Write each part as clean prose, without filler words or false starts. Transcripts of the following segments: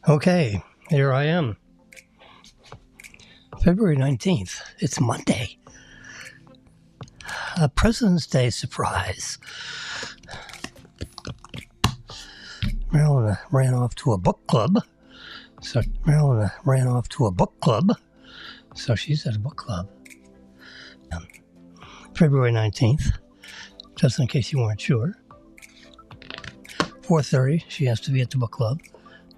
Okay, here I am. February 19th. It's Monday. A President's Day surprise. Marilyn ran off to a book club. So she's at a book club. February 19th, just in case you weren't sure. 4:30, she has to be at the book club.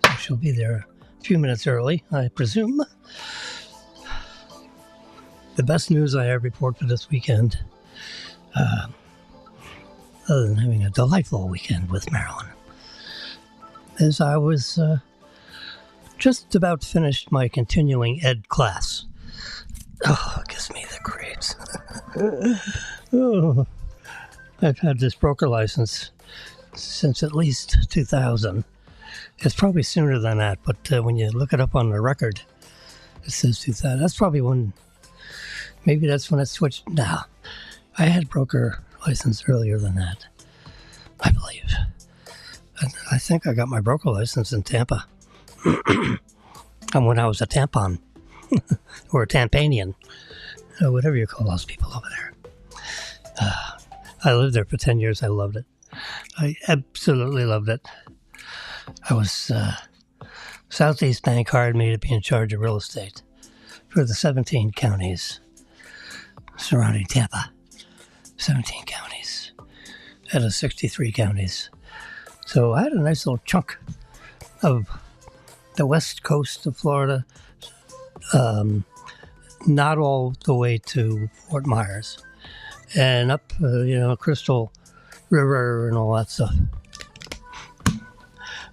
So she'll be there a few minutes early, I presume. The best news I have report for this weekend, other than having a delightful weekend with Marilyn, is I was just about finished my continuing ed class. Oh, it gives me the creeps. Oh, I've had this broker license since at least 2000. It's probably sooner than that, but when you look it up on the record, it says 2000. That's probably when, maybe that's when it switched. No, I had broker license earlier than that, I believe. I think I got my broker license in Tampa. And when I was a tampon, or a tampanian, or whatever you call those people over there. I lived there for 10 years. I loved it. I absolutely loved it. I was, Southeast Bank hired me to be in charge of real estate for the 17 counties surrounding Tampa. 17 counties out of 63 counties. So I had a nice little chunk of the west coast of Florida, not all the way to Fort Myers, and up, Crystal River and all that stuff.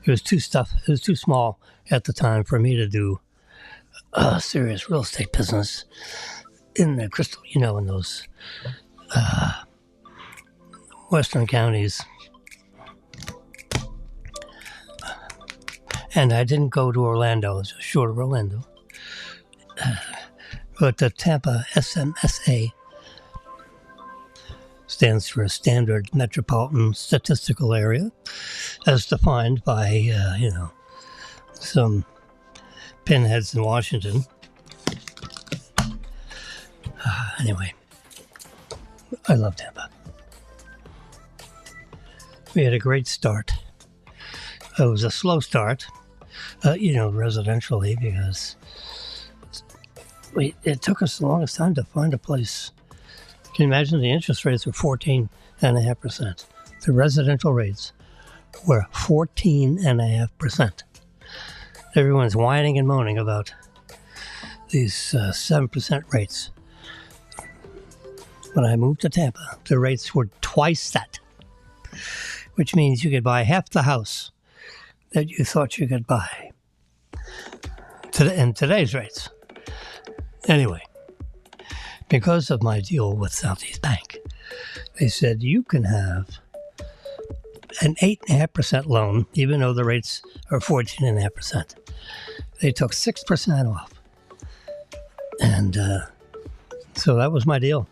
It was too small at the time for me to do serious real estate business in the Crystal, in those western counties. And I didn't go to Orlando. I was short of Orlando. But the Tampa SMSA stands for Standard Metropolitan Statistical Area, as defined by, some pinheads in Washington. Anyway, I love Tampa. We had a great start. It was a slow start, residentially, because it took us the longest time to find a place. Can you imagine the interest rates were 14.5%? The residential rates were 14.5%. Everyone's whining and moaning about these 7% rates. When I moved to Tampa, the rates were twice that, which means you could buy half the house that you thought you could buy in today's rates. Anyway, because of my deal with Southeast Bank, they said you can have an 8.5% loan, even though the rates are 14.5%. They took 6% off. And so that was my deal,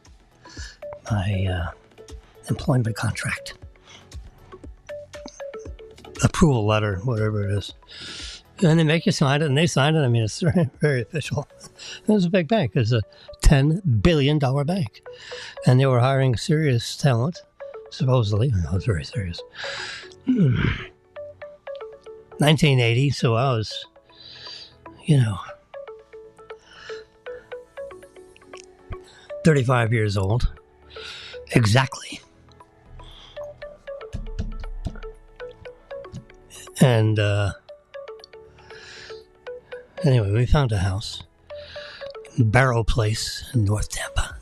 my employment contract. Approval letter, whatever it is. And they make you sign it, and they sign it. I mean, it's very, very official. It was a big bank. It was a $10 billion bank. And they were hiring serious talent, supposedly. I know it's very serious. 1980, so I was, 35 years old. Exactly. And anyway, we found a house, Barrow Place in North Tampa.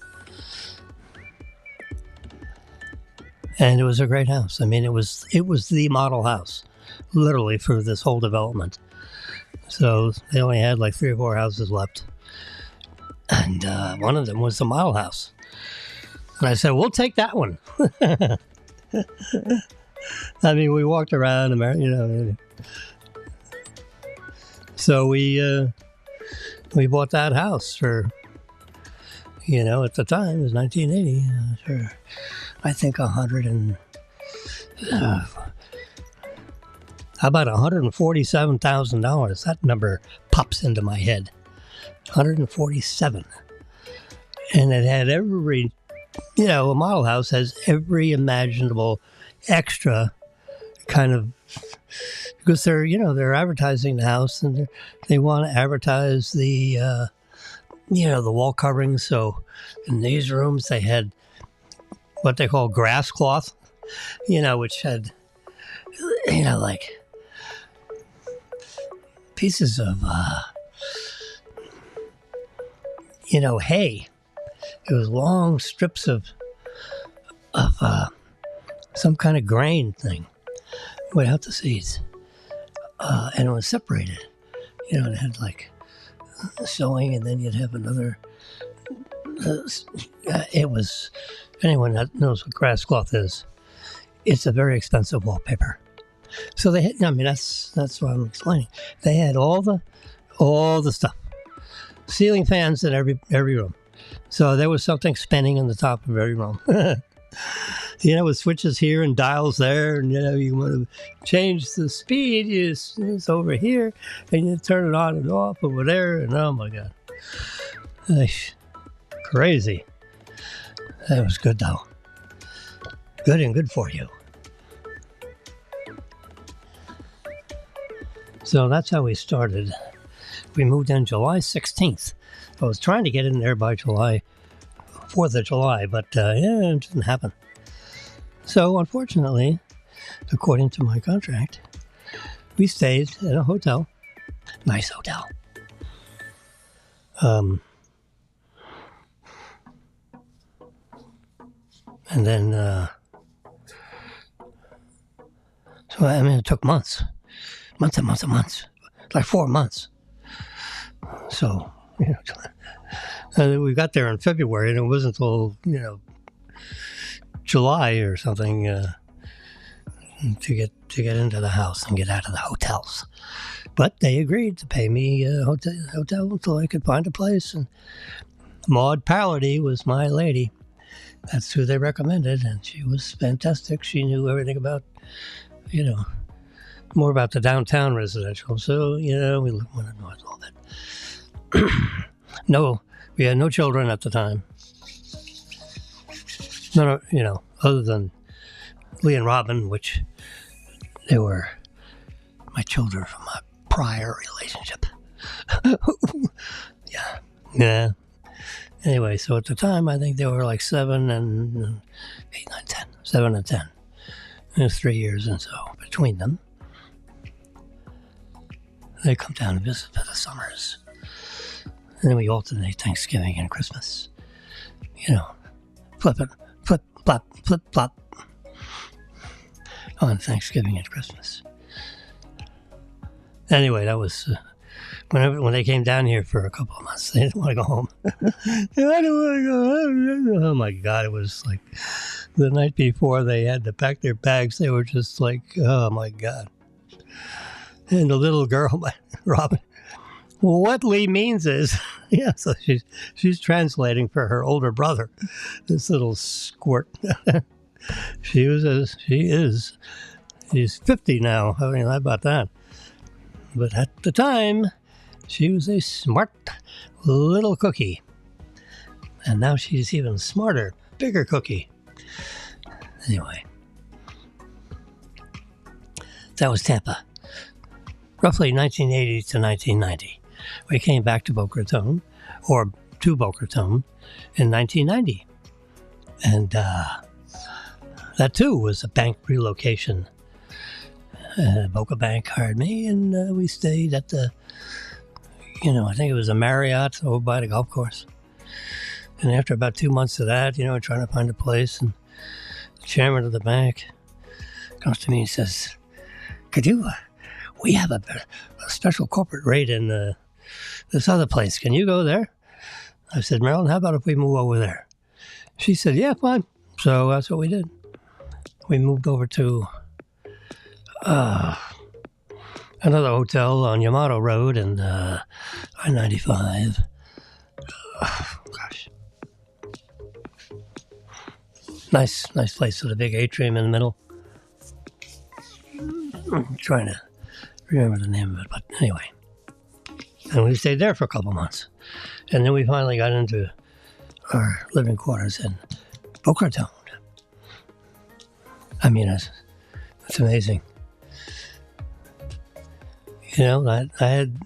And it was a great house. I mean, it was the model house, literally, for this whole development. So they only had like 3 or 4 houses left. And one of them was the model house. And I said, we'll take that one. I mean, we walked around, So we bought that house for, at the time, it was 1980, for, I think, How about $147,000? That number pops into my head. 147. And it had every, a model house has every imaginable extra kind of, because they're advertising the house, and they want to advertise the, the wall coverings. So in these rooms, they had what they call grass cloth, which had, like pieces of, hay. It was long strips of some kind of grain thing without the seeds. And it was separated. It had like sewing, and then you'd have another. It was, anyone that knows what grass cloth is, it's a very expensive wallpaper. So they had, that's what I'm explaining. They had all the stuff. Ceiling fans in every room. So there was something spinning in the top of every room. With switches here and dials there, and you want to change the speed, it's over here, and you turn it on and off over there, and oh my God. Crazy. That was good though. Good and good for you. So that's how we started. We moved in July 16th. I was trying to get in there by July 4th of July, but it didn't happen. So unfortunately, according to my contract, we stayed in a hotel, nice hotel. And then, it took months and months, like 4 months. So, we got there in February, and it wasn't until, July or something to get into the house and get out of the hotels. But they agreed to pay me a hotel until I could find a place. And Maud Pallady was my lady. That's who they recommended, and she was fantastic. She knew everything about, more about the downtown residential. So, we went north a little bit. No, we had no children at the time. No, other than Lee and Robin, which they were my children from a prior relationship. Yeah. Anyway, so at the time, I think they were like 7 and 8, 9, 10. 7 and 10. It was 3 years, and so between them, they come down and visit for the summers. And then we alternate Thanksgiving and Christmas. Flip, plop, on Thanksgiving and Christmas. Anyway, that was when they came down here for a couple of months. They didn't want to go home. I don't want to go home. Oh my God, it was like the night before they had to pack their bags. They were just like, oh my God. And the little girl, Robin, well, what Lee means is, so she's translating for her older brother, this little squirt. She's 50 now. I mean, how about that? But at the time, she was a smart little cookie. And now she's even smarter, bigger cookie. Anyway, that was Tampa. Roughly 1980 to 1990. We came back to Boca Raton, or to Boca Raton, in 1990. And that too was a bank relocation. Boca Bank hired me, and we stayed at the, I think it was a Marriott over by the golf course. And after about 2 months of that, trying to find a place, and the chairman of the bank comes to me and says, we have a special corporate rate in this other place. Can you go there? I said, Marilyn, how about if we move over there? She said, yeah, fine. So that's what we did. We moved over to another hotel on Yamato Road and I-95. Gosh. Nice place with a big atrium in the middle. I'm trying to remember the name of it, but anyway. And we stayed there for a couple months. And then we finally got into our living quarters in Boca Raton. I mean, it's amazing. You know, I had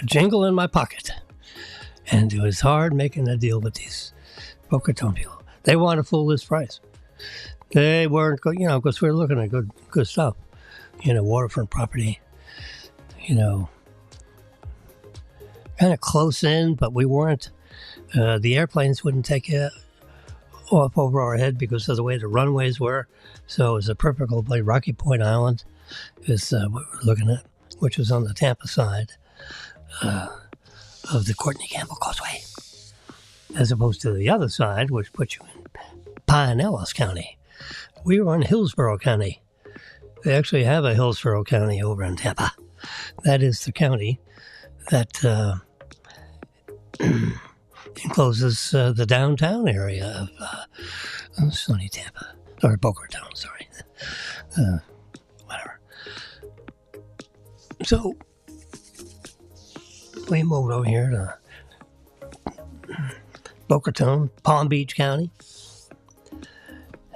a jingle in my pocket, and it was hard making a deal with these Boca Raton people. They wanted full list price. They weren't, because we were looking at good stuff. Waterfront property, kind of close in, but we weren't. The airplanes wouldn't take you off over our head because of the way the runways were. So it was a perfect little place. Rocky Point Island is what we're looking at, which was on the Tampa side of the Courtney Campbell Causeway, as opposed to the other side, which puts you in Pinellas County. We were in Hillsborough County. They actually have a Hillsborough County over in Tampa. That is the county that encloses the downtown area of sunny Tampa, or Boca Raton, sorry. Whatever. So, we moved over here to Boca Raton, Palm Beach County,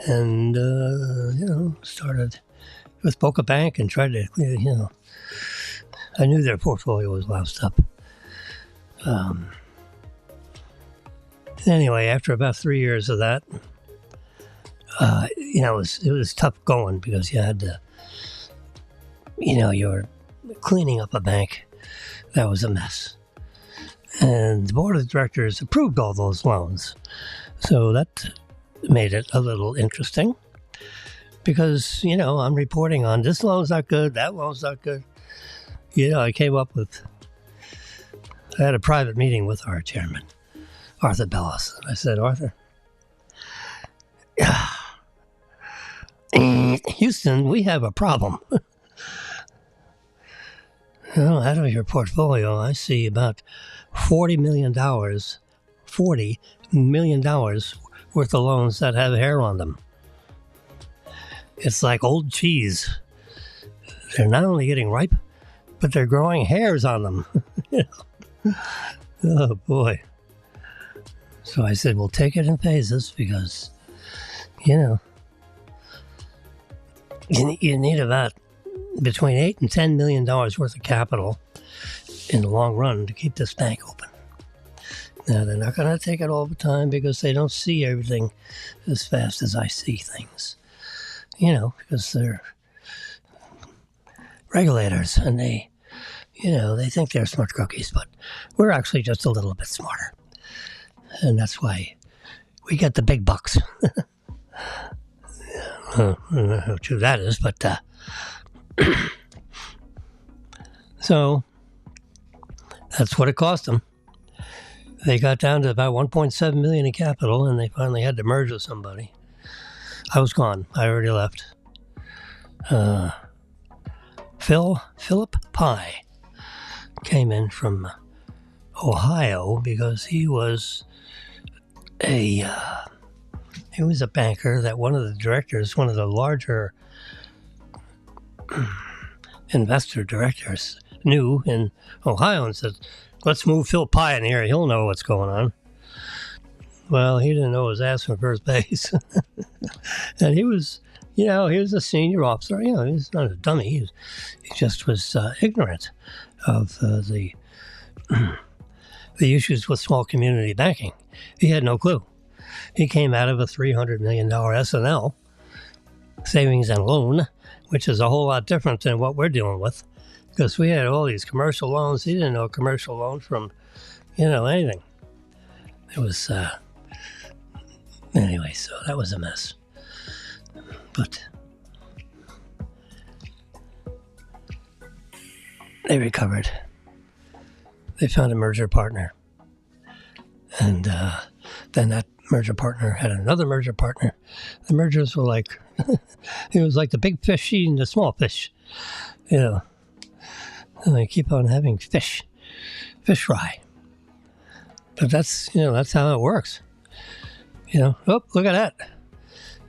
and, started with Boca Bank and tried to, I knew their portfolio was loused up. Anyway, after about 3 years of that, it was tough going because you had to, you were cleaning up a bank that was a mess. And the board of directors approved all those loans. So that made it a little interesting because, I'm reporting on this loan's not good, that loan's not good. I had a private meeting with our chairman, Arthur Bellis. And I said, Arthur, Houston, we have a problem. Out of your portfolio, I see about $40 million worth of loans that have hair on them. It's like old cheese. They're not only getting ripe, but they're growing hairs on them. Oh, boy. So I said, we'll take it in phases because, you need about between $8 and $10 million worth of capital in the long run to keep this bank open. Now, they're not going to take it all the time because they don't see everything as fast as I see things. Because they're regulators and they think they're smart cookies, but we're actually just a little bit smarter. And that's why we get the big bucks. I don't know how true that is, but so that's what it cost them. They got down to about $1.7 million in capital, and they finally had to merge with somebody. I was gone. I already left. Philip Pye came in from Ohio because he was a banker that one of the directors, one of the larger investor directors, knew in Ohio and said, let's move Phil Pye in here. He'll know what's going on. Well, he didn't know his ass from first base. And he was, he was a senior officer. He's not a dummy. He just was ignorant of the issues with small community banking. He had no clue. He came out of a $300 million S&L, savings and loan, which is a whole lot different than what we're dealing with. Because we had all these commercial loans. He didn't know a commercial loan from, anything. It was, anyway, so that was a mess. But they recovered. They found a merger partner. And then that merger partner had another merger partner. The mergers were like, it was like the big fish eating the small fish, And they keep on having fish fry. But that's how it works. Oh, look at that.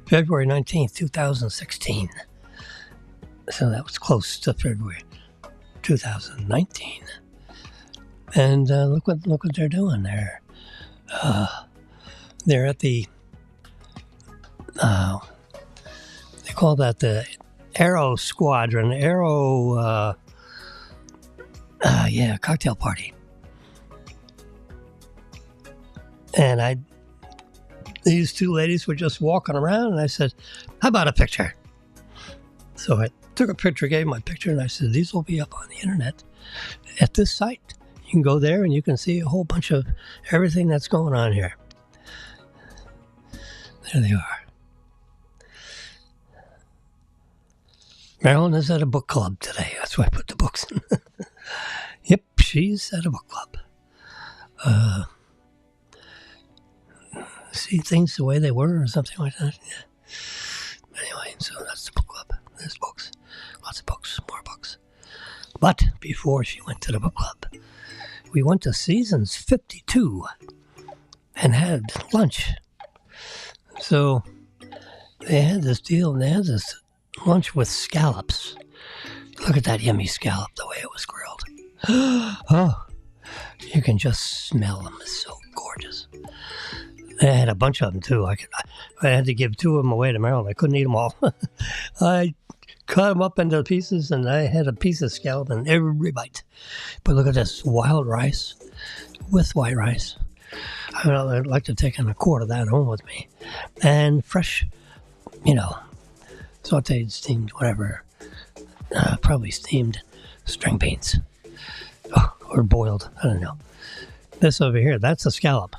February 19th, 2016. So that was close to February. 2019. And look what they're doing there. They're at the they call that the Aero Squadron, cocktail party. And these two ladies were just walking around, and I said, "How about a picture?" So I took a picture, gave my picture, and I said, "These will be up on the internet at this site. You can go there and you can see a whole bunch of everything that's going on here." There they are. Marilyn is at a book club today. That's why I put the books in. Yep, she's at a book club. See things the way they were or something like that. Yeah. Anyway, so that's the book club. There's books. Lots of books. More books. But before she went to the book club, we went to Seasons 52 and had lunch. So they had this deal, and they had this lunch with scallops. Look at that yummy scallop, the way it was grilled. Oh, you can just smell them. It's so gorgeous. They had a bunch of them, too. I had to give 2 of them away to Marilyn. I couldn't eat them all. I cut them up into pieces, and I had a piece of scallop in every bite. But look at this wild rice with white rice. I'd like to take a quart of that home with me. And fresh, sauteed, steamed, whatever. Probably steamed string beans. Oh, or boiled. I don't know. This over here, that's a scallop.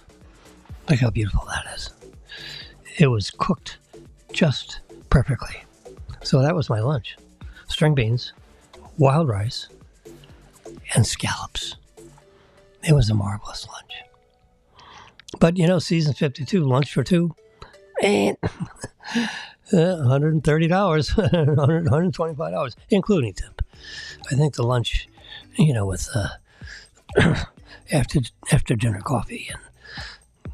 Look how beautiful that is. It was cooked just perfectly. So that was my lunch. String beans, wild rice, and scallops. It was a marvelous lunch. But, Season 52, lunch for 2, and $130, $125, including tip. I think the lunch, with after dinner coffee,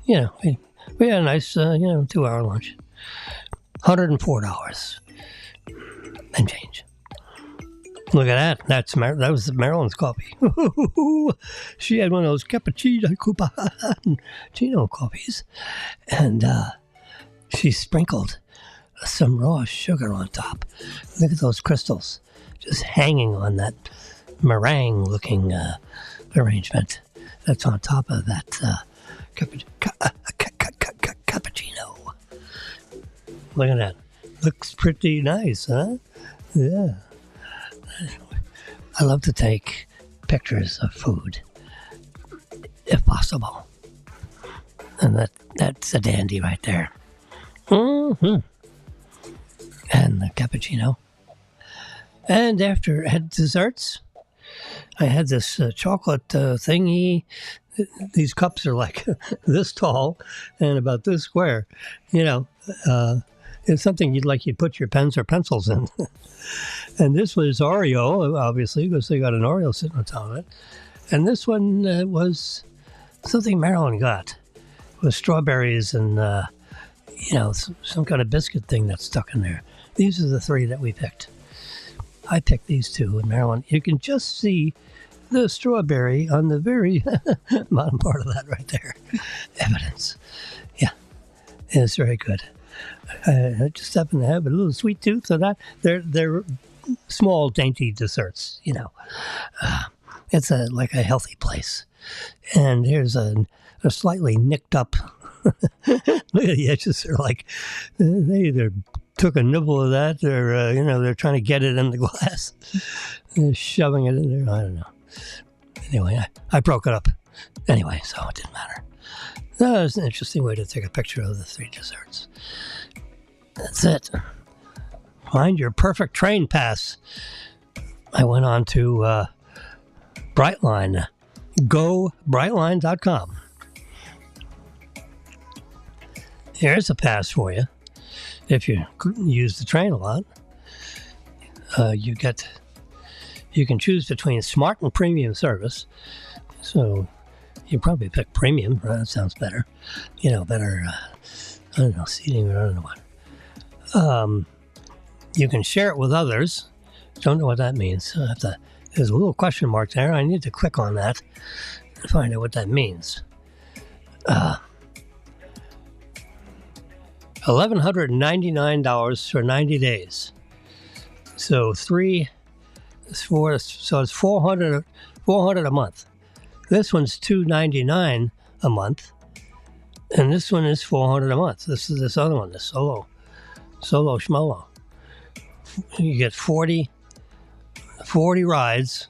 and we had a nice 2-hour lunch. $104 and change. Look at that. That was Marilyn's coffee. She had one of those cappuccino coffees, and she sprinkled some raw sugar on top. Look at those crystals just hanging on that meringue-looking arrangement that's on top of that cappuccino. Look at that. Looks pretty nice, huh? Yeah. I love to take pictures of food, if possible. And that's a dandy right there. Mm-hmm. And the cappuccino. And after I had desserts, I had this chocolate thingy. These cups are like this tall and about this square. It's something you'd put your pens or pencils in. And this was Oreo, obviously, because they got an Oreo sitting on top of it. And this one was something Marilyn got. It was strawberries and, some kind of biscuit thing that's stuck in there. These are the 3 that we picked. I picked these 2, and Marilyn, you can just see the strawberry on the very bottom part of that right there. Evidence. Yeah, it's very good. I just happen to have a little sweet tooth, so that they're small, dainty desserts. It's like a healthy place. And here's a slightly nicked up. Look at the edges; they're like they either took a nibble of that, or they're trying to get it in the glass, they're shoving it in there. I don't know. Anyway, I broke it up. Anyway, so it didn't matter. That was an interesting way to take a picture of the 3 desserts. That's it. Find your perfect train pass. I went on to Brightline. GoBrightline.com. Here's a pass for you. If you use the train a lot, you can choose between smart and premium service. So you probably pick premium. Right? That sounds better. Better, I don't know, seating, or I don't know what. You can share it with others. Don't know what that means. I have to There's a little question mark there. I need to click on that and find out what that means. $1,199 for 90 days. So it's 400 a month. This one's $299 a month, and this one is $400 a month. This is this other one, the solo schmolo. You get 40 rides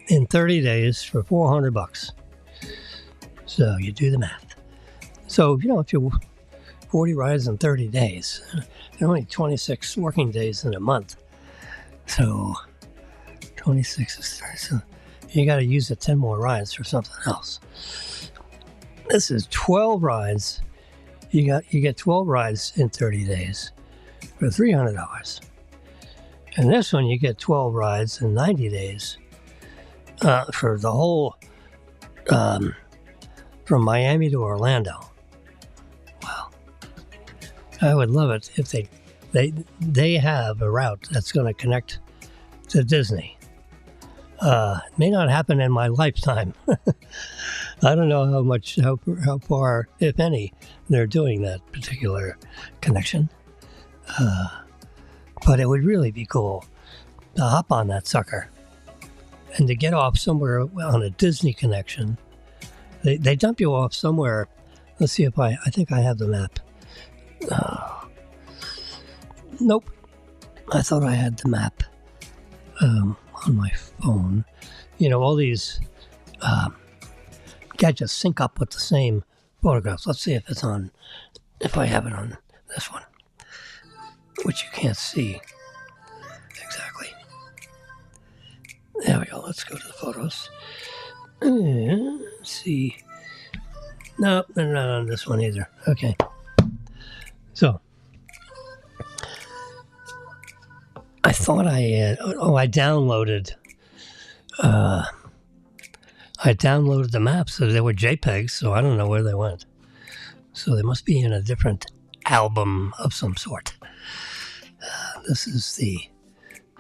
in 30 days for $400. So you do the math. So if you 40 rides in 30 days, there are only 26 working days in a month. So 26 is 30. So you got to use the 10 more rides for something else. This is 12 rides. You get 12 rides in 30 days for $300. And this one you get 12 rides in 90 days for the whole from Miami to Orlando. Wow. I would love it if they have a route that's going to connect to Disney. It may not happen in my lifetime. I don't know how far, if any, they're doing that particular connection. But it would really be cool to hop on that sucker and to get off somewhere on a Disney connection. They dump you off somewhere. Let's see if I think I have the map. Nope. I thought I had the map on my phone. All these gadgets sync up with the same photographs. Let's see if I have it on this one, which you can't see exactly. There we go. Let's go to the photos. Let's see. No, they're not on this one either. Okay. So, I thought I had. I downloaded. I downloaded the maps, so they were JPEGs. So I don't know where they went. So they must be in a different album of some sort. This is the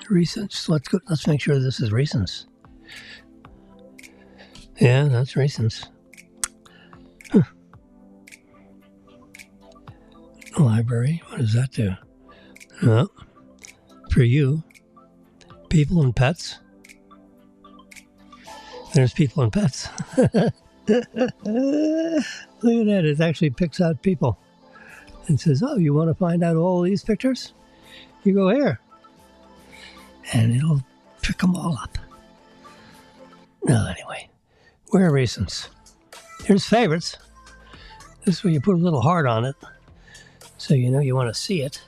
recent. Let's make sure this is recent. Yeah, that's recent. Huh. Library. What does that do? Well, for you, people and pets. There's people and pets. Look at that. It actually picks out people and says, oh, you want to find out all these pictures? You go here. And it'll pick them all up. No, anyway. Where are recents? Here's favorites. This is where you put a little heart on it. So you want to see it.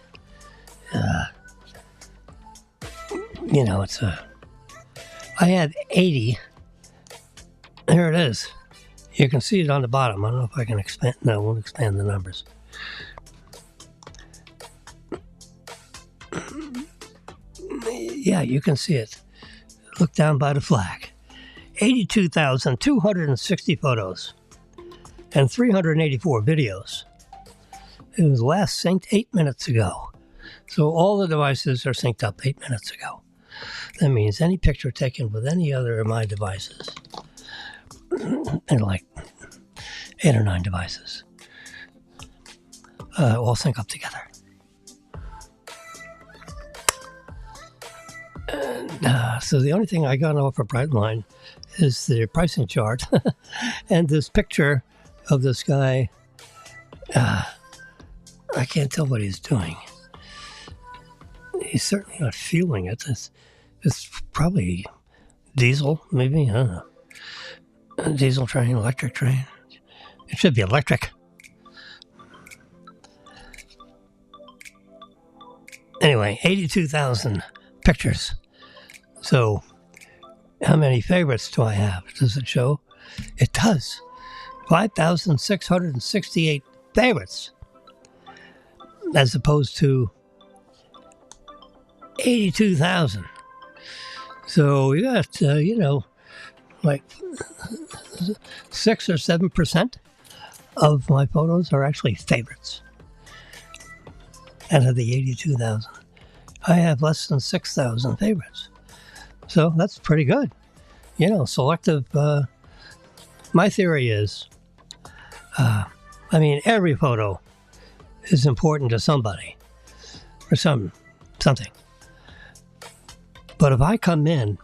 It's I had 80. There it is. You can see it on the bottom. I don't know if I can expand. No, I won't expand the numbers. Yeah, you can see it. Look down by the flag. 82,260 photos and 384 videos. It was last synced 8 minutes ago. So all the devices are synced up 8 minutes ago. That means any picture taken with any other of my devices, and like 8 or 9 devices, all sync up together. And, so the only thing I got off of Brightline is the pricing chart and this picture of this guy. I can't tell what he's doing. He's certainly not fueling it. It's probably diesel, maybe. I don't know. A diesel train, electric train. It should be electric. Anyway, 82,000 pictures. So, how many favorites do I have? Does it show? It does. 5,668 favorites. As opposed to 82,000. So you got, like 6 or 7% of my photos are actually favorites out of the 82,000. I have less than 6,000 favorites. So that's pretty good. Selective. My theory is, every photo is important to somebody or something. But if I come in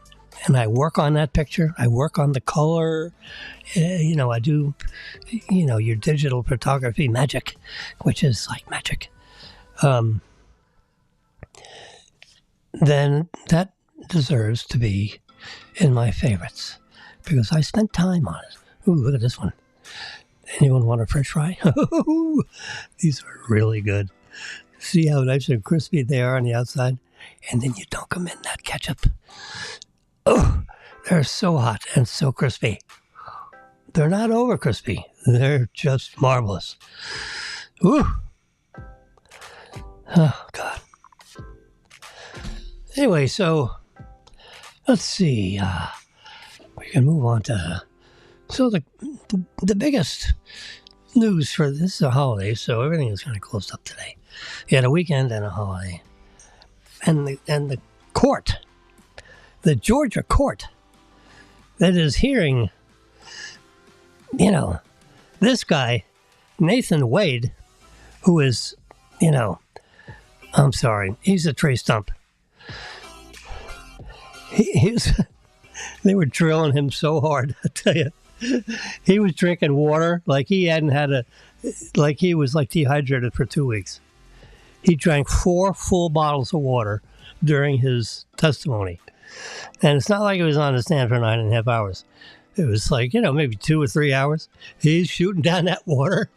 and I work on that picture, I work on the color, I do, your digital photography magic, which is like magic. Then that deserves to be in my favorites because I spent time on it. Ooh, look at this one. Anyone want a French fry? These are really good. See how nice and crispy they are on the outside? And then you dunk them in that ketchup. Oh, they're so hot and so crispy. They're not over crispy. They're just marvelous. Ooh. Oh, God. Anyway, so let's see. We can move on to... So the biggest news for this is a holiday, so everything is kind of closed up today. You had a weekend and a holiday. And the court, the Georgia court that is hearing, this guy, Nathan Wade, who is, I'm sorry, he's a tree stump. They were drilling him so hard, I tell you. He was drinking water like he was dehydrated for 2 weeks. He drank 4 full bottles of water during his testimony. And it's not like he was on the stand for 9.5 hours. It was like, maybe 2 or 3 hours. He's shooting down that water.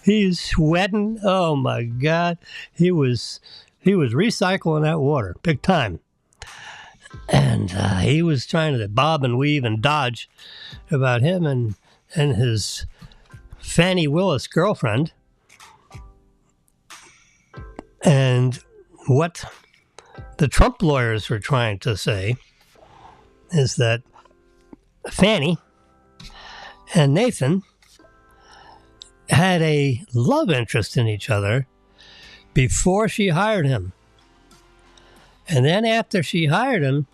He's sweating. Oh my God. He was recycling that water big time. And he was trying to bob and weave and dodge about him and his Fannie Willis girlfriend. And what the Trump lawyers were trying to say is that Fannie and Nathan had a love interest in each other before she hired him. And then after she hired him,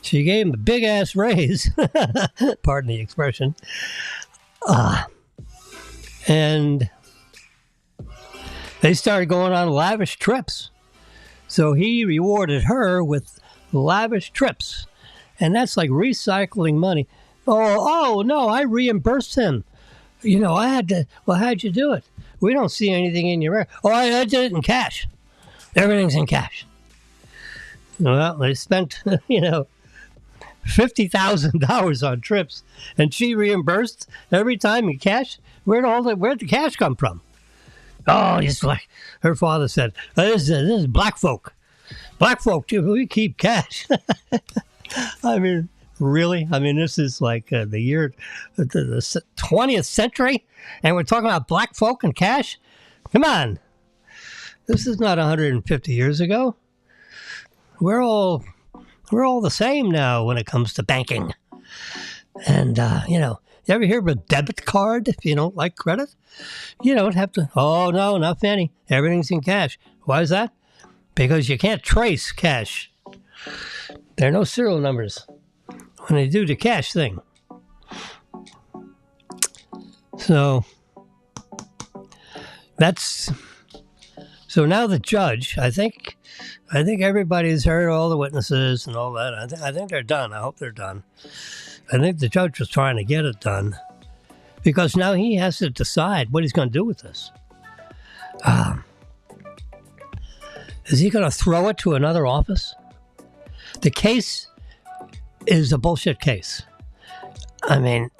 she gave him a big-ass raise, pardon the expression, and they started going on lavish trips. So he rewarded her with lavish trips. And that's like recycling money. Oh, no, I reimbursed him. I had to, well, how'd you do it? We don't see anything in your... Oh, I did it in cash. Everything's in cash. Well, they spent, $50,000 on trips, and she reimbursed every time in cash. Where'd the cash come from? Oh, just like her father said, this is black folk. Black folk, we keep cash. I mean, really? I mean, this is like the year, the 20th century, and we're talking about black folk and cash? Come on. This is not 150 years ago. We're all the same now when it comes to banking. And, you ever hear of a debit card if you don't like credit? You don't have to, oh, no, not Fannie. Everything's in cash. Why is that? Because you can't trace cash. There are no serial numbers when they do the cash thing. So now the judge, I think everybody's heard all the witnesses and all that. I think they're done. I hope they're done. I think the judge was trying to get it done because now he has to decide what he's going to do with this. Is he going to throw it to another office? The case is a bullshit case. I mean,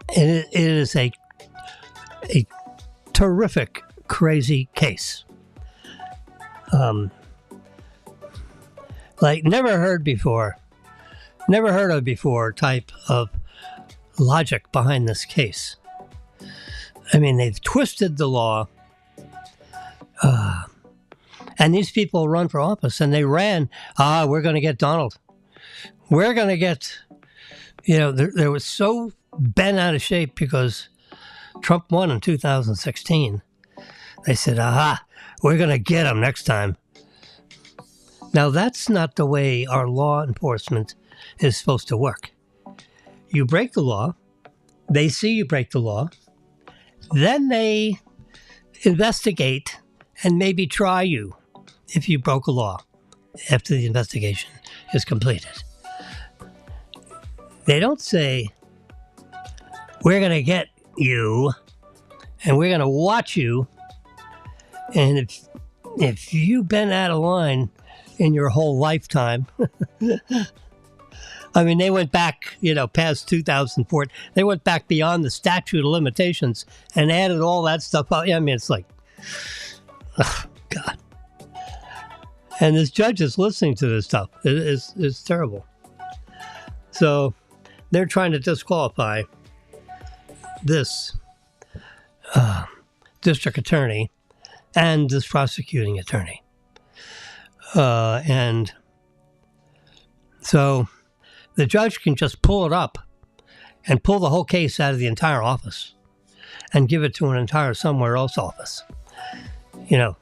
it is a terrific, crazy case. Like never heard of before type of logic behind this case. I mean, they've twisted the law. And these people run for office, and they ran, we're going to get Donald. We're going to get, they were so bent out of shape because Trump won in 2016. They said, we're going to get him next time. Now, that's not the way our law enforcement is supposed to work. You break the law, they see you break the law, then they investigate and maybe try you if you broke a law after the investigation is completed. They don't say, we're going to get you and we're going to watch you, and if you've been out of line in your whole lifetime. I mean, they went back, past 2004. They went back beyond the statute of limitations and added all that stuff up. I mean, it's like, oh, God. And this judge is listening to this stuff. It's terrible. So they're trying to disqualify this district attorney and this prosecuting attorney. And so the judge can just pull it up and pull the whole case out of the entire office and give it to an entire somewhere else office.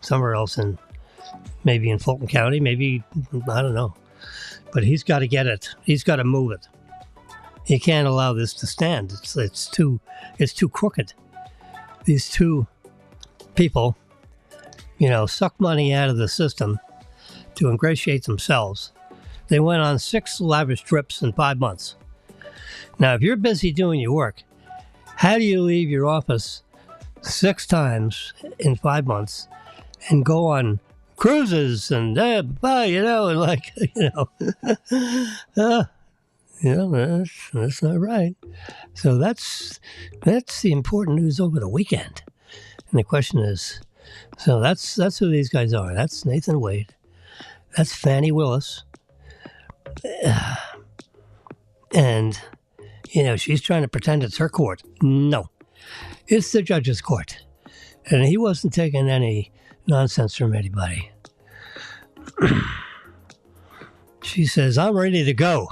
Somewhere else maybe in Fulton County, maybe, I don't know. But he's got to get it. He's got to move it. He can't allow this to stand. It's too crooked. These two people, suck money out of the system to ingratiate themselves. They went on 6 lavish trips in 5 months. Now, if you're busy doing your work, how do you leave your office 6 times in 5 months and go on cruises and that's not right. So that's the important news over the weekend. And the question is, so that's who these guys are. That's Nathan Wade. That's Fannie Willis. And, she's trying to pretend it's her court. No, it's the judge's court. And he wasn't taking any nonsense from anybody. She says, I'm ready to go.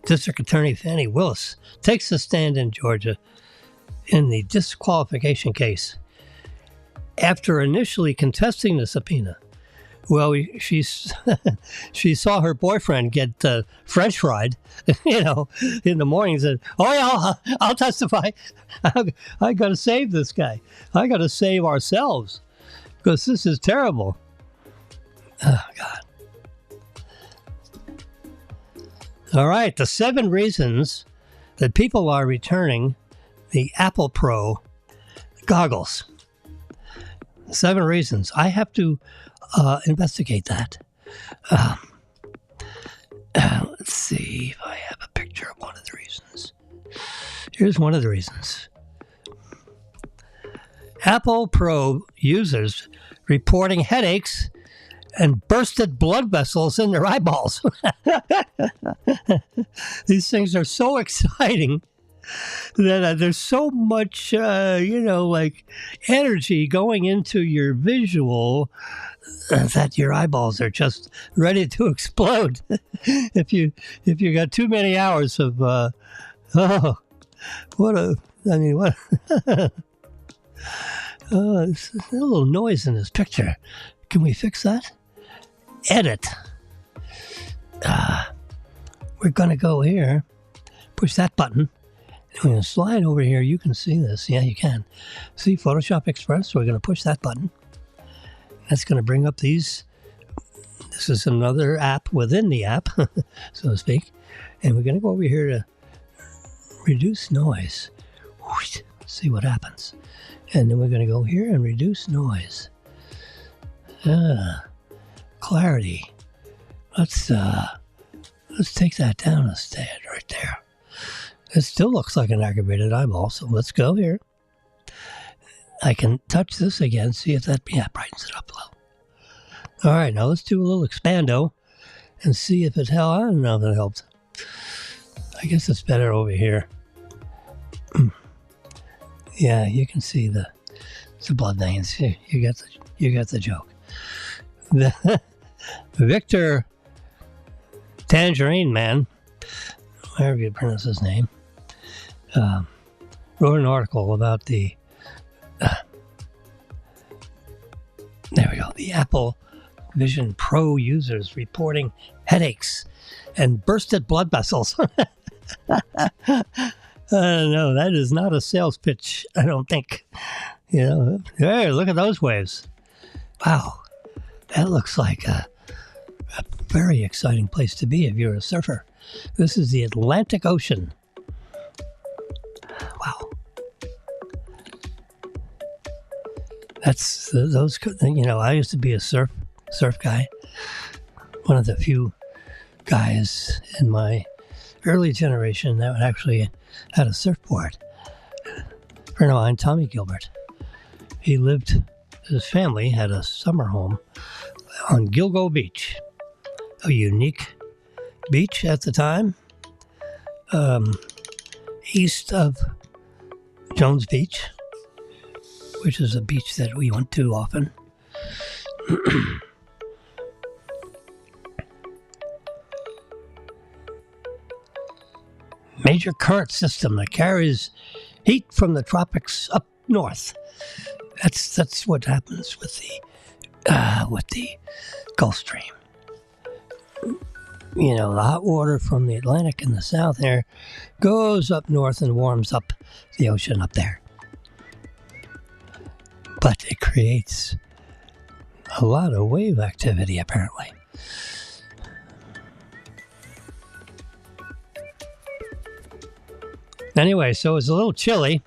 District Attorney Fannie Willis takes a stand in Georgia in the disqualification case after initially contesting the subpoena. Well, she saw her boyfriend get French fried, in the morning and said, oh, yeah, I'll testify. I got to save this guy. I got to save ourselves because this is terrible. Oh, God. All right, the 7 reasons that people are returning the Apple Pro goggles. 7 reasons. I have to investigate that. Let's see if I have a picture of one of the reasons. Here's one of the reasons. Apple Pro users reporting headaches and bursted blood vessels in their eyeballs. These things are so exciting that there's so much, energy going into your visual that your eyeballs are just ready to explode. If you got too many hours of, there's a little noise in this picture. Can we fix that? Edit. We're going to go here, push that button. We're going to slide over here. You can see this. Yeah, you can. See Photoshop Express? We're going to push that button. That's going to bring up these. This is another app within the app, so to speak. And we're going to go over here to reduce noise. See what happens. And then we're going to go here and reduce noise. Clarity. Let's take that down a tad right there. It still looks like an aggravated eyeball, so let's go here. I can touch this again, see if that brightens it up a little. All right, now let's do a little expando and see if it helped. I don't know if it helped. I guess it's better over here. Yeah, you can see the blood veins. You got the joke. Victor Tangerine Man, however you pronounce his name, wrote an article about the Apple Vision Pro users reporting headaches and bursted blood vessels. No, that is not a sales pitch, I don't think. Hey, look at those waves. Wow, that looks like a very exciting place to be if you're a surfer. This is the Atlantic Ocean. Wow. That's those, I used to be a surf guy. One of the few guys in my early generation that actually had a surfboard. A friend of mine, Tommy Gilbert, his family had a summer home on Gilgo Beach, a unique beach at the time, east of Jones Beach, which is a beach that we went to often. Major current system that carries heat from the tropics up north. That's what happens with the Gulf Stream. The hot water from the Atlantic in the south there goes up north and warms up the ocean up there. But it creates a lot of wave activity, apparently. Anyway, so it's a little chilly,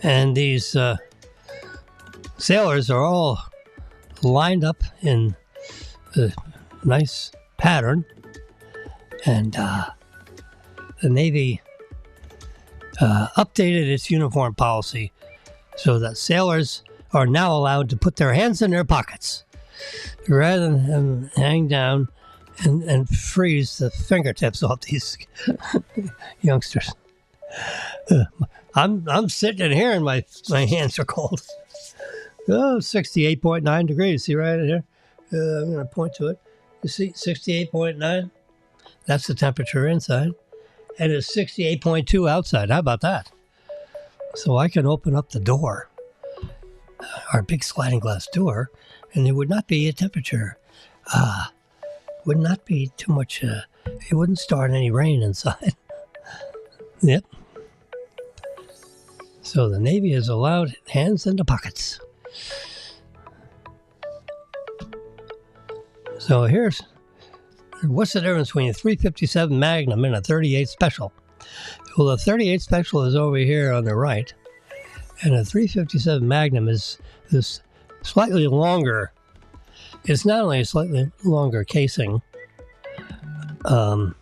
and these sailors are all lined up in a nice pattern, and the Navy updated its uniform policy so that sailors are now allowed to put their hands in their pockets rather than hang down and freeze the fingertips off these youngsters. I'm sitting here and my hands are cold. 68.9 degrees. See right here? I'm going to point to it. You see 68.9? That's the temperature inside. And it's 68.2 outside. How about that? So I can open up the door, our big sliding glass door, and there would not be a temperature. Would not be too much. It wouldn't start any rain inside. Yep. So the Navy has allowed hands in the pockets. So what's the difference between a 357 Magnum and a 38 Special? Well, the 38 Special is over here on the right, and a 357 Magnum is this slightly longer. It's not only a slightly longer casing, and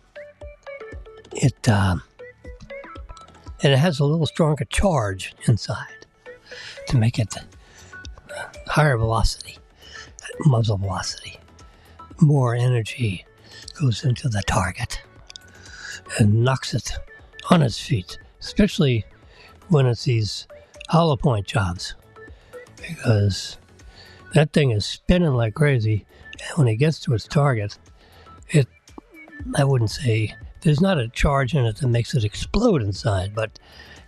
it has a little stronger charge inside to make it higher velocity, muzzle velocity. More energy goes into the target and knocks it on its feet, especially when it's these hollow point jobs, because that thing is spinning like crazy, and when it gets to its target, I wouldn't say there's not a charge in it that makes it explode inside, but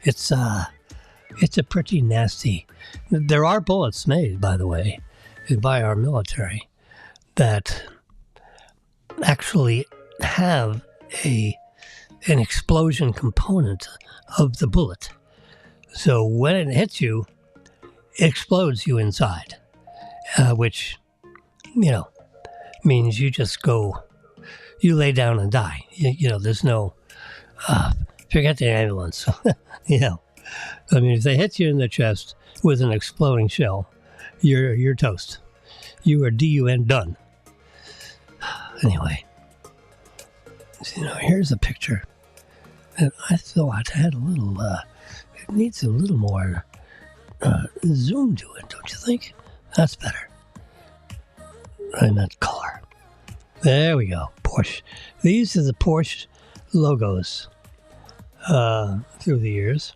it's a pretty nasty. There are bullets made, by the way, by our military that actually have an explosion component of the bullet. So when it hits you, it explodes you inside, which, means you lay down and die. There's no, forget the ambulance. If they hit you in the chest with an exploding shell, you're toast. You are DUN done. Anyway, here's a picture that I thought had a little, it needs a little more zoom to it, don't you think? That's better. I meant color. There we go. Porsche. These are the Porsche logos through the years.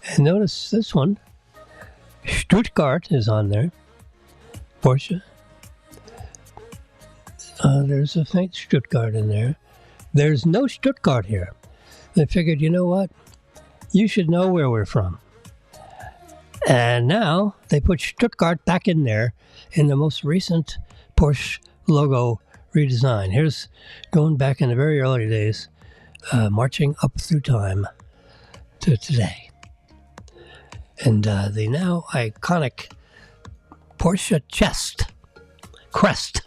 And notice this one. Stuttgart is on there. Porsche. There's a faint Stuttgart in there. There's no Stuttgart here. They figured, you know what? You should know where we're from. And now they put Stuttgart back in there in the most recent Porsche logo redesign. Here's going back in the very early days, marching up through time to today. And the now iconic Porsche crest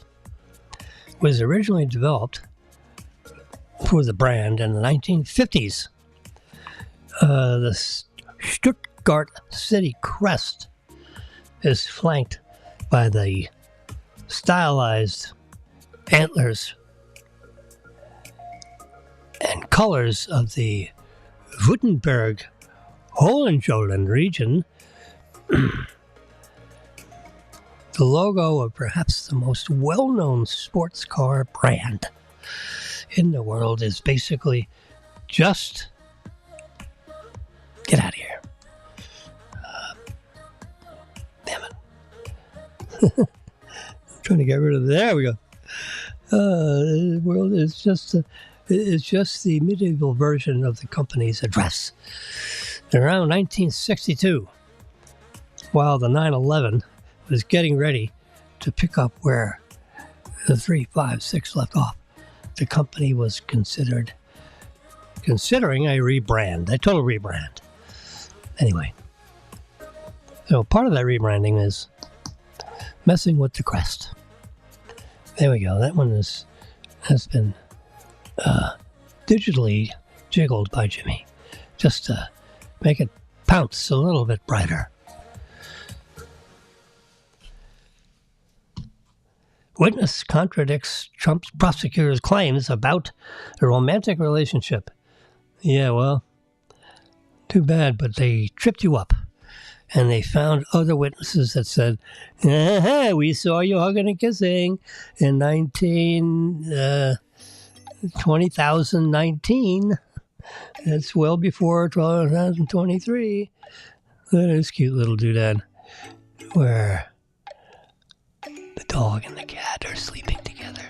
was originally developed for the brand in the 1950s. The Stuttgart City crest is flanked by the stylized antlers and colors of the Württemberg-Hohenzollern region. The logo of perhaps the most well-known sports car brand in the world is basically just... Get out of here. Damn it. I'm trying to get rid of it. There we go. The world is just the medieval version of the company's address. Around 1962, while the 911 was getting ready to pick up where the 356 left off, the company was considering a rebrand, a total rebrand. Anyway, so part of that rebranding is messing with the crest. There we go. That one has been digitally jiggled by Jimmy just to make it pounce a little bit brighter. Witness contradicts Trump's prosecutor's claims about a romantic relationship. Yeah, well, too bad, but they tripped you up. And they found other witnesses that said, we saw you hugging and kissing in 2019. That's well before 2023. That is cute little doodad. Where the dog and the cat are sleeping together.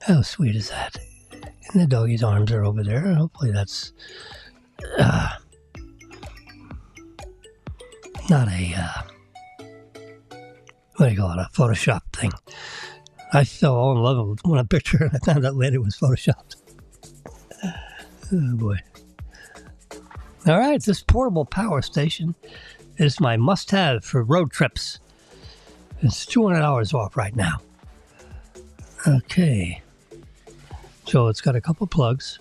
How sweet is that? And the doggy's arms are over there. Hopefully that's not a, what do you call it, a Photoshop thing. I fell all in love with one picture and I found out later it was Photoshopped. Oh boy. All right, this portable power station is my must-have for road trips. It's $200 off right now. Okay. So it's got a couple plugs.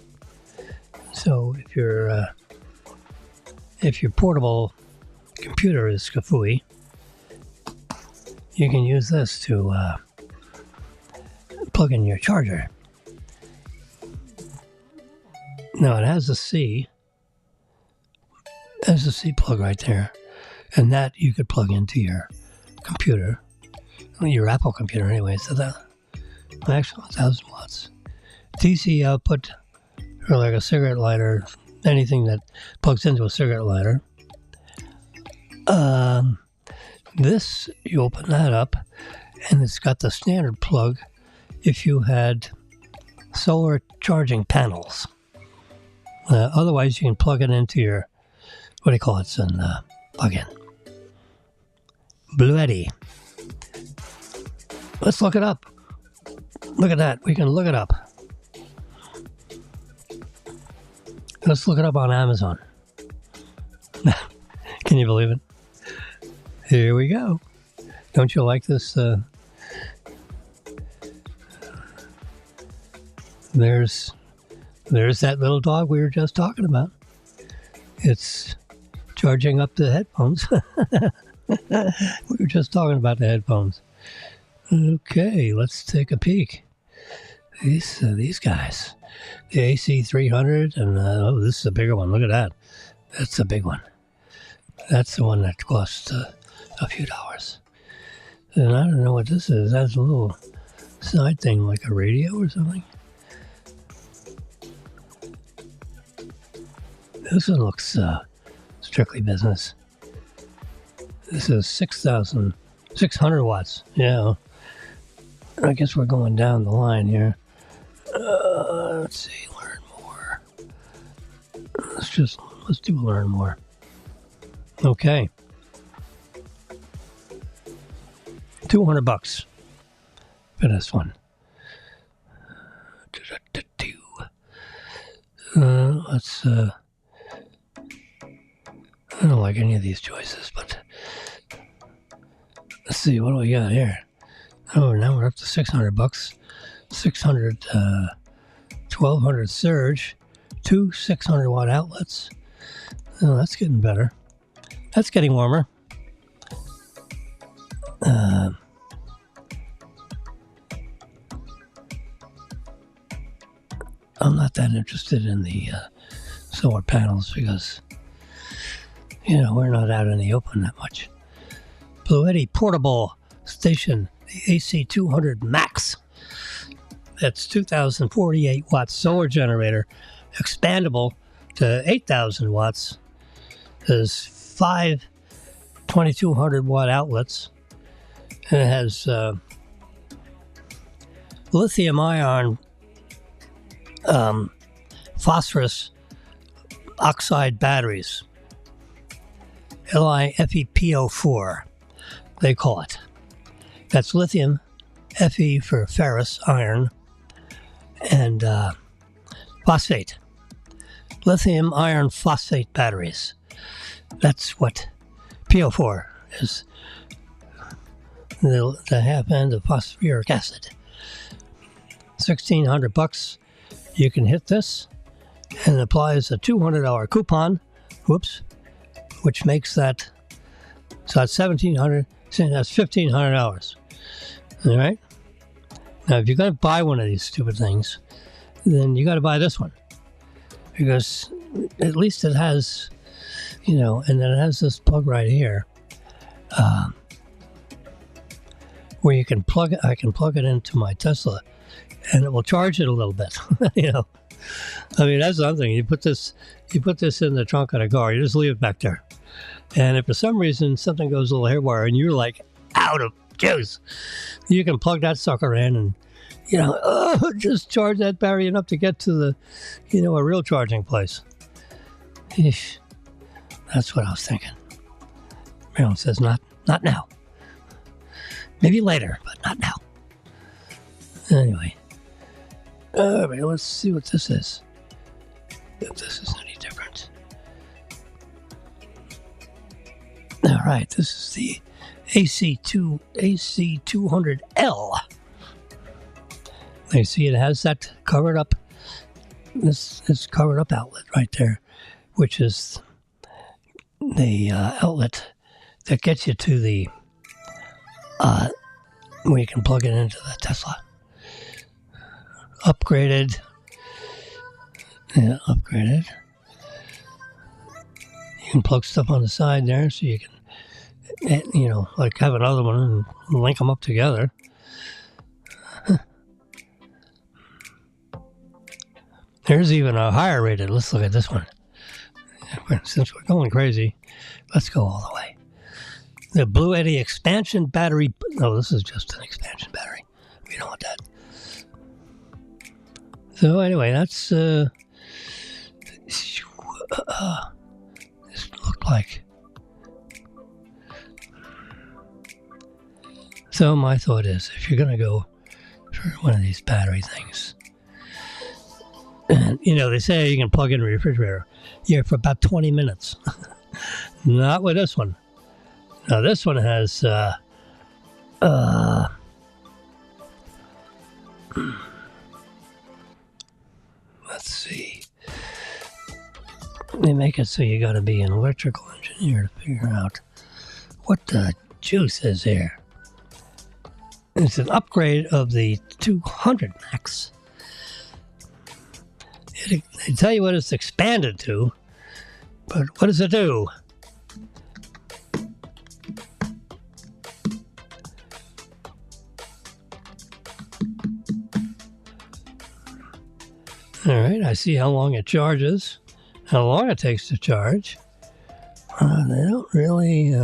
So if your portable computer is skafooey, you can use this to plug in your charger. Now it has a C. There's a C plug right there. And that you could plug into your computer. Your Apple computer anyway. So that actually 1,000 watts. DC output for like a cigarette lighter. Anything that plugs into a cigarette lighter. This, you open that up, and it's got the standard plug if you had solar charging panels. Otherwise, you can plug it into your, what do you call it? It's an plug-in. Bluetti. Let's look it up. Look at that. We can look it up. Let's look it up on Amazon. Can you believe it? Here we go. Don't you like this? There's that little dog we were just talking about. It's charging up the headphones. We were just talking about the headphones. Okay, let's take a peek. These guys. The AC300, and this is a bigger one. Look at that. That's a big one. That's the one that costs a few dollars. And I don't know what this is. That's a little side thing, like a radio or something. This one looks strictly business. This is 6,600 watts. Yeah. I guess we're going down the line here. Let's see, learn more. Let's do learn more. Okay. $200 for this one. Let's. I don't like any of these choices, but let's see what do we got here. Oh, now we're up to $600. 600, 1200 surge, 2 600-watt outlets. Oh, that's getting better. That's getting warmer. I'm not that interested in the solar panels because, we're not out in the open that much. Bluetti Portable Station, the AC200 Max. That's 2,048 watt solar generator, expandable to 8,000 watts. There's 5 2,200 watt outlets, and it has lithium ion phosphorus oxide batteries, LiFePO4, they call it. That's lithium, Fe for ferrous, iron, and phosphate. Lithium iron phosphate batteries. That's what PO4 is. The half end of phosphoric acid. $1,600. You can hit this, and it applies a $200 coupon. Whoops, which makes that, so that's $1,700. That's $1,500. All right. Now, if you're going to buy one of these stupid things, then you got to buy this one, because at least it has, and then it has this plug right here, where you can plug it. I can plug it into my Tesla, and it will charge it a little bit. I mean, that's another thing. You put this in the trunk of the car. You just leave it back there, and if for some reason something goes a little haywire and you're like out of juice, you can plug that sucker in and just charge that battery enough to get to the a real charging place. Eesh. That's what I was thinking. Marilyn says not now, maybe later, but not now. Anyway, all right, let's see what this is, if this is any different. All right, this is the AC200L. You see, it has that covered up. This covered up outlet right there, which is the outlet that gets you to the where you can plug it into the Tesla. Upgraded. Yeah, upgraded. You can plug stuff on the side there, so you can, like have another one and link them up together. There's even a higher rated. Let's look at this one. Since we're going crazy, let's go all the way. The Bluetti expansion battery. No, this is just an expansion battery. We don't want that. So anyway, that's this looked like. So my thought is, if you're gonna go for one of these battery things, and they say you can plug in a refrigerator, for about 20 minutes. Not with this one. Now this one has let's see. They make it so you got to be an electrical engineer to figure out what the juice is here. It's an upgrade of the 200 Max. They tell you what it's expanded to, but what does it do? All right, I see how long it charges, how long it takes to charge. They don't really,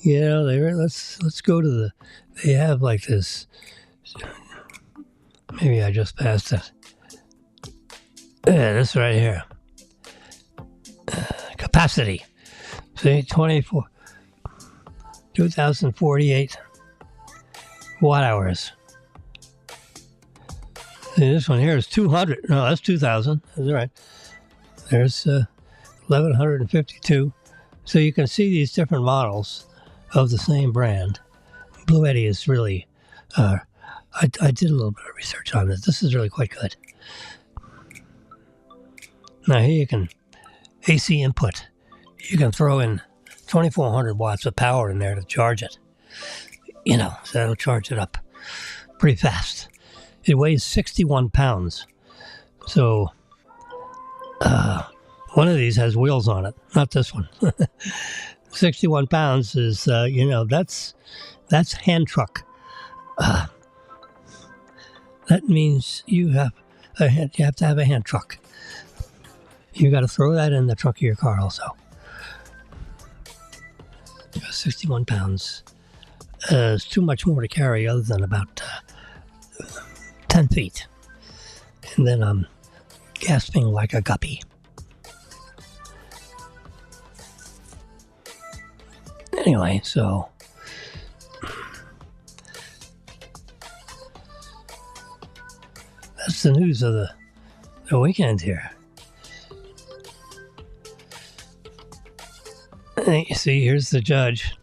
let's go to the, they have like this, maybe I just passed it. Yeah, this right here. Capacity. See, 2,048 watt hours. And this one here is 200. No, that's 2,000. That's right. There's 1,152. So you can see these different models of the same brand. Blue Eddy is really, I did a little bit of research on this. This is really quite good. Now here you can, AC input. You can throw in 2,400 watts of power in there to charge it. You know, so that'll charge it up pretty fast. It weighs 61 pounds. So one of these has wheels on it, not this one. 61 pounds is, you know, that's hand truck. That means you have to have a hand truck. You got to throw that in the trunk of your car also. 61 pounds. It's too much more to carry other than about 10 feet. And then I'm gasping like a guppy. Anyway, so that's the news of the weekend here. And you see, here's the judge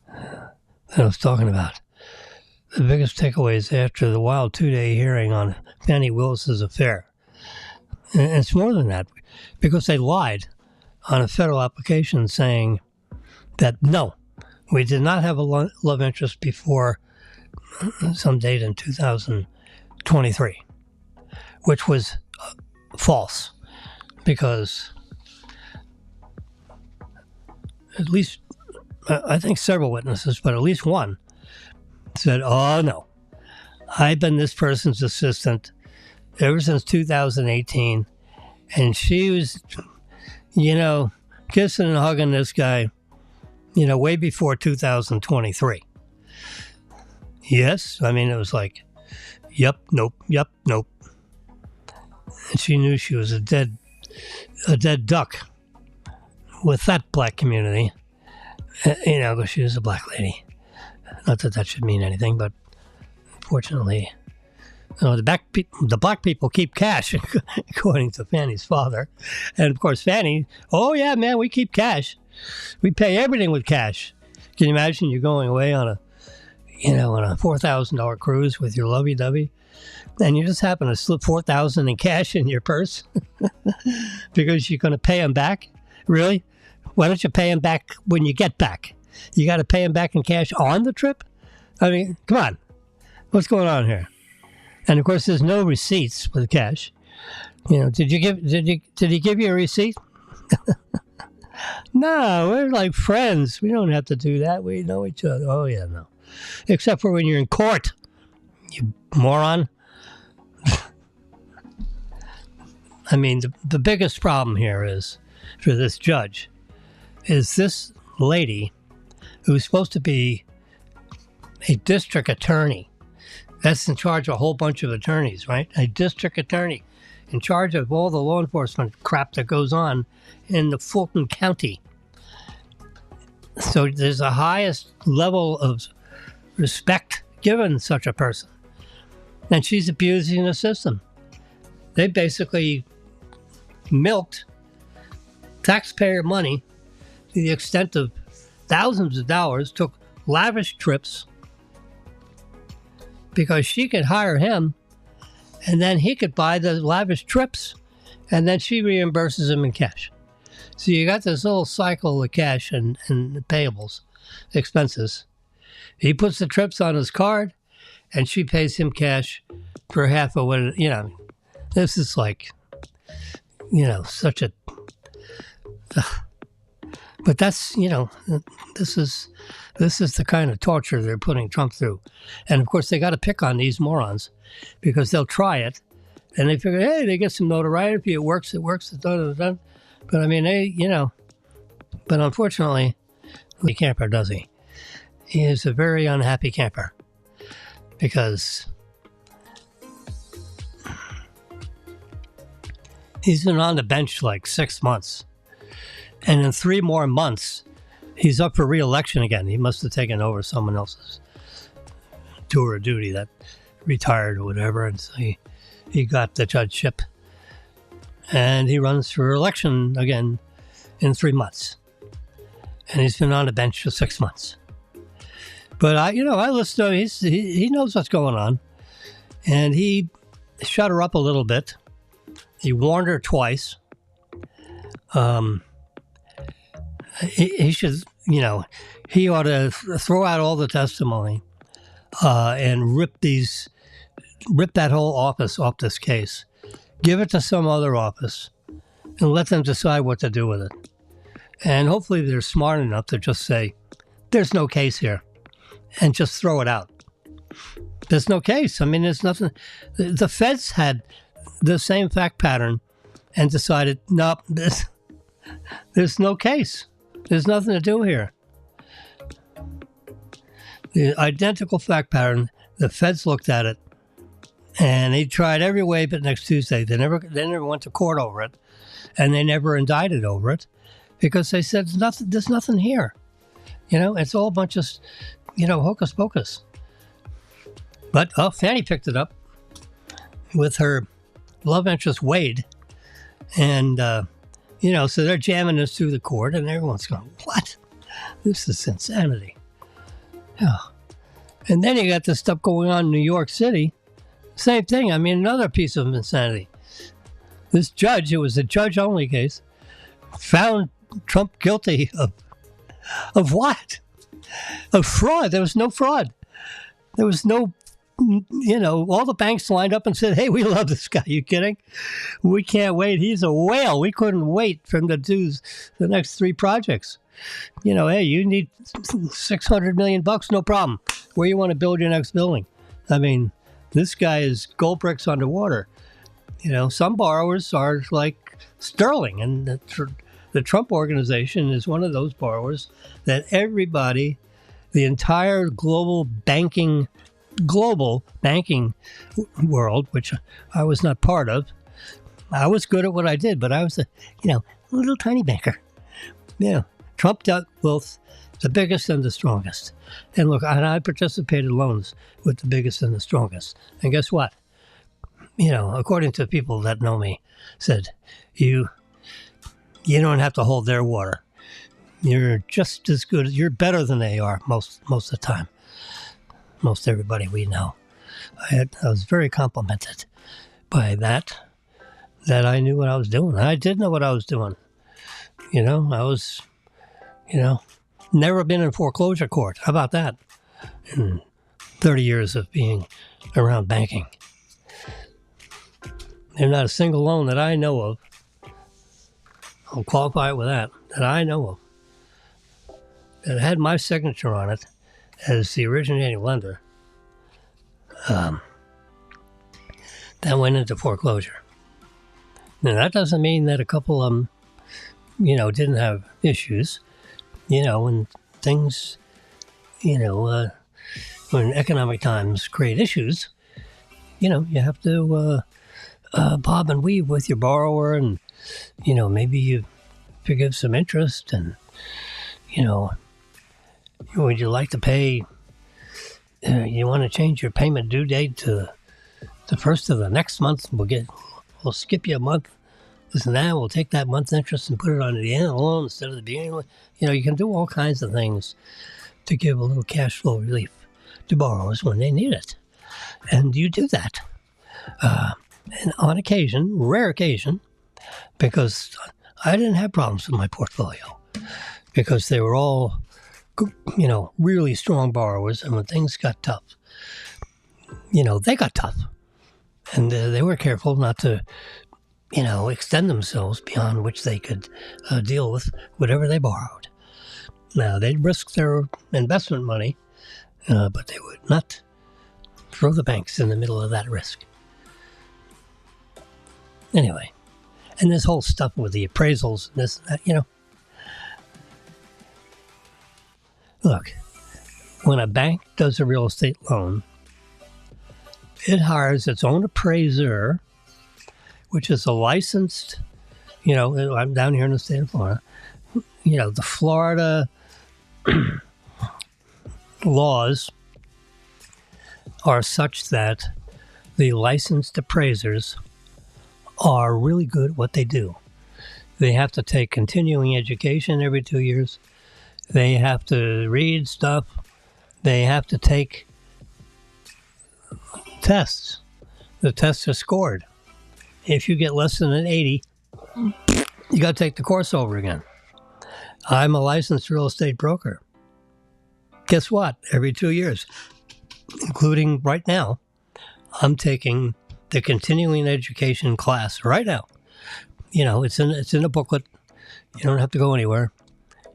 that I was talking about. The biggest takeaways after the wild 2-day hearing on Fannie Willis's affair. And it's more than that, because they lied on a federal application saying that, no, we did not have a love interest before some date in 2023, which was false, because at least, I think several witnesses, but at least one said, oh, no, I've been this person's assistant ever since 2018, and she was, you know, kissing and hugging this guy, you know, way before 2023. Yes, I mean, it was like, yep, nope, and she knew she was a dead duck with that black community, you know, because she was a black lady. Not that that should mean anything, but unfortunately, you know, the black people keep cash, according to Fannie's father. And of course, Fannie, oh yeah, man, we keep cash. We pay everything with cash. Can you imagine you're going away on a $4,000 cruise with your lovey-dovey, and you just happen to slip $4,000 in cash in your purse because you're going to pay them back? Really? Why don't you pay them back when you get back? You got to pay them back in cash on the trip? I mean, come on. What's going on here? And of course, there's no receipts with cash. You know, did he give you a receipt? No, we're like friends. We don't have to do that. We know each other. Oh yeah, no. Except for when you're in court, you moron. I mean, the biggest problem here is, for this judge, is this lady who's supposed to be a district attorney. That's in charge of a whole bunch of attorneys, right? A district attorney in charge of all the law enforcement crap that goes on in the Fulton County. So there's the highest level of respect given such a person. And she's abusing the system. They basically milked taxpayer money to the extent of thousands of dollars, took lavish trips because she could hire him, and then he could buy the lavish trips, and then she reimburses him in cash. So you got this whole cycle of cash and the payables, expenses. He puts the trips on his card, and she pays him cash for half of what, you know. This is like, you know, such a... But that's, you know, this is the kind of torture they're putting Trump through. And of course, they got to pick on these morons because they'll try it and they figure, hey, they get some notoriety. It works. But I mean, but unfortunately, the camper, does he? He is a very unhappy camper because he's been on the bench like 6 months. And in 3 more months, he's up for re-election again. He must have taken over someone else's tour of duty that retired or whatever, and so he got the judgeship, and he runs for election again in 3 months, and he's been on the bench for 6 months. But I listen to him. He knows what's going on, and he shut her up a little bit. He warned her twice. He should, he ought to throw out all the testimony and rip that whole office off this case. Give it to some other office and let them decide what to do with it. And hopefully they're smart enough to just say, there's no case here, and just throw it out. There's no case. I mean, there's nothing. The feds had the same fact pattern and decided, nope, there's no case. There's nothing to do here. The identical fact pattern, the feds looked at it, and they tried every way but next Tuesday. They never went to court over it, and they never indicted over it because they said there's nothing here. It's all a bunch of, hocus pocus. But Fannie picked it up with her love interest Wade, and so they're jamming this through the court, and everyone's going, "What? This is insanity." Yeah. And then you got this stuff going on in New York City. Same thing. I mean, another piece of insanity. This judge, it was a judge-only case, found Trump guilty of what? Of fraud. There was no fraud. There was no, all the banks lined up and said, "Hey, we love this guy. You kidding? We can't wait. He's a whale. We couldn't wait for him to do the next 3 projects. Hey, you need $600 million, no problem. Where you want to build your next building?" I mean, this guy is gold bricks underwater. Some borrowers are like Sterling, and the Trump organization is one of those borrowers that everybody, the entire global banking world, which I was not part of. I was good at what I did, but I was a little tiny banker. Trump dealt with the biggest and the strongest. And look, I participated in loans with the biggest and the strongest. And guess what? According to people that know me, said, you don't have to hold their water. You're just as good. You're better than they are most of the time. Most everybody we know. I was very complimented by that I knew what I was doing. I did know what I was doing. I was, never been in foreclosure court. How about that? In 30 years of being around banking. There's not a single loan that I know of, I'll qualify it with that I know of, that had my signature on it as the originating lender, that went into foreclosure. Now, that doesn't mean that a couple of them, didn't have issues. When things, when economic times create issues, you have to bob and weave with your borrower, and, maybe you forgive some interest, and, would you like to pay, you want to change your payment due date to the first of the next month? We'll skip you a month. Listen, now we'll take that month's interest and put it on the end of the loan instead of the beginning. You can do all kinds of things to give a little cash flow relief to borrowers when they need it. And you do that. And on occasion, rare occasion, because I didn't have problems with my portfolio, because they were all, really strong borrowers. And when things got tough, they got tough. And they were careful not to, extend themselves beyond which they could deal with whatever they borrowed. Now, they'd risk their investment money, but they would not throw the banks in the middle of that risk. Anyway, and this whole stuff with the appraisals and this and that, Look, when a bank does a real estate loan, it hires its own appraiser, which is a licensed, I'm down here in the state of Florida, the Florida laws are such that the licensed appraisers are really good at what they do. They have to take continuing education every 2 years. They have to read stuff. They have to take tests. The tests are scored. If you get less than an 80, you got to take the course over again. I'm a licensed real estate broker. Guess what? Every 2 years, including right now, I'm taking the continuing education class right now. You know, it's in a booklet. You don't have to go anywhere.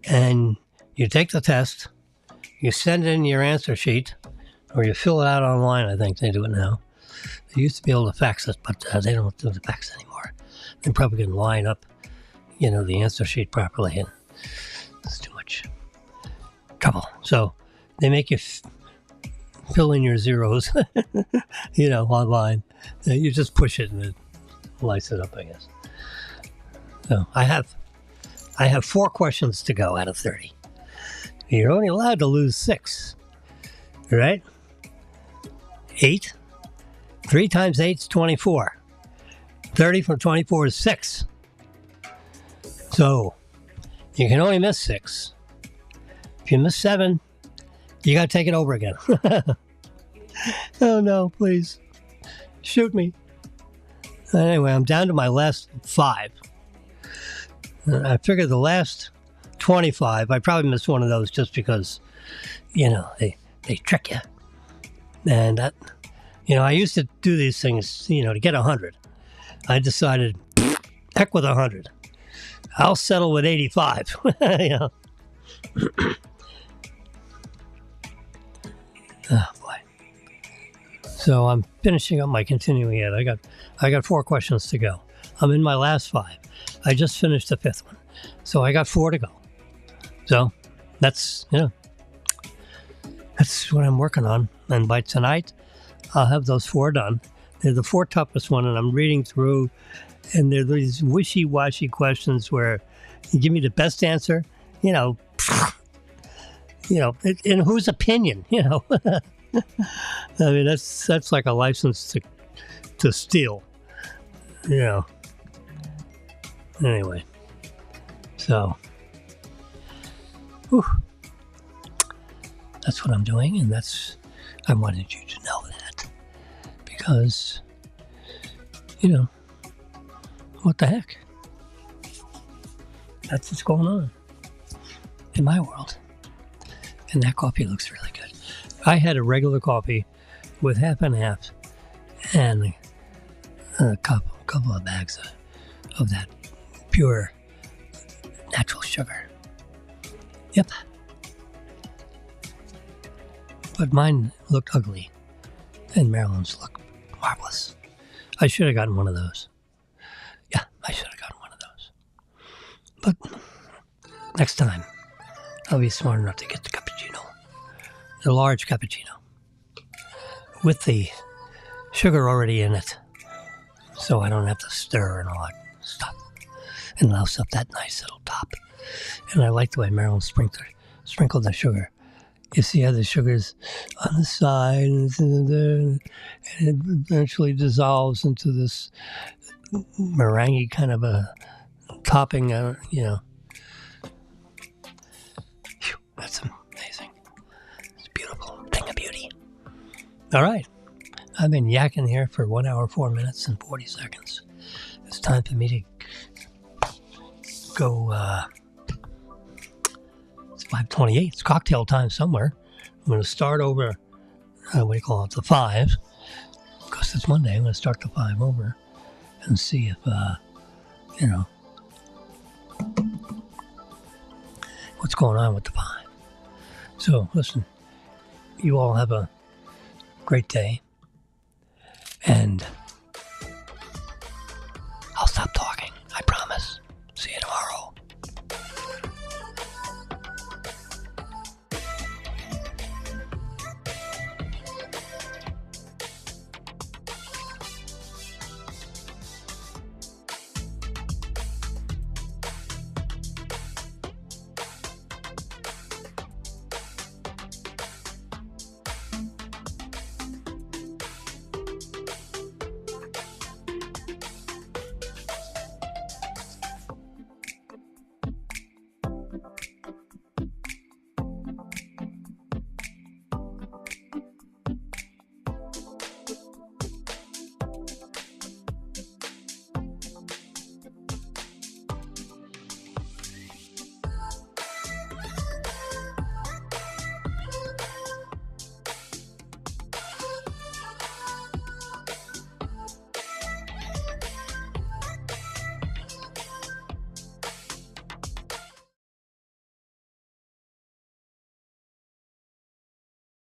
And you take the test, you send in your answer sheet, or you fill it out online. I think they do it now. They used to be able to fax it, but they don't do the fax anymore. They probably can line up, you know, the answer sheet properly, and it's too much trouble. So they make you fill in your zeros, you know, online. You just push it and it lights it up, I guess. So I have 4 questions to go out of 30. You're only allowed to lose 6, right? 8. 3 times 8 is 24. 30 from 24 is 6. So you can only miss 6. If you miss 7, you got to take it over again. Oh no, please. Shoot me. Anyway, I'm down to my last 5. I figured the last 25, I probably missed one of those just because, you know, they trick you. And that, you know, I used to do these things, you know, to get 100. I decided, heck with 100. I'll settle with 85. You know. Oh boy. So I'm finishing up my continuing ed. I got 4 questions to go. I'm in my last 5. I just finished the 5th one. So I got 4 to go. So that's, you know, that's what I'm working on. And by tonight, I'll have those 4 done. They're the 4 toughest one, and I'm reading through, and they're these wishy-washy questions where you give me the best answer, you know, in whose opinion, you know. I mean, that's like a license to steal, you know. Anyway, so whew, that's what I'm doing, and I wanted you to know that because, you know, what the heck? That's what's going on in my world. And that coffee looks really good. I had a regular coffee with half and half and a couple of bags of that pure natural sugar. Yep. But mine looked ugly and Marilyn's looked marvelous. I should have gotten one of those. Yeah, I should have gotten one of those. But next time, I'll be smart enough to get the cappuccino. The large cappuccino. With the sugar already in it. So I don't have to stir and all that stuff. And louse up that nice little top. And I like the way Marilyn sprinkled the sugar. You see how the sugar's on the side and it's in there, and it eventually dissolves into this meringue kind of a topping, you know. Whew, that's amazing. It's a beautiful thing of beauty. All right. I've been yakking here for 1 hour, 4 minutes and 40 seconds. It's time for me to go, it's 5:28. It's cocktail time somewhere. I'm going to start over, the 5. Because it's Monday, I'm going to start the 5 over and see if, you know, what's going on with the 5. So, listen, you all have a great day. And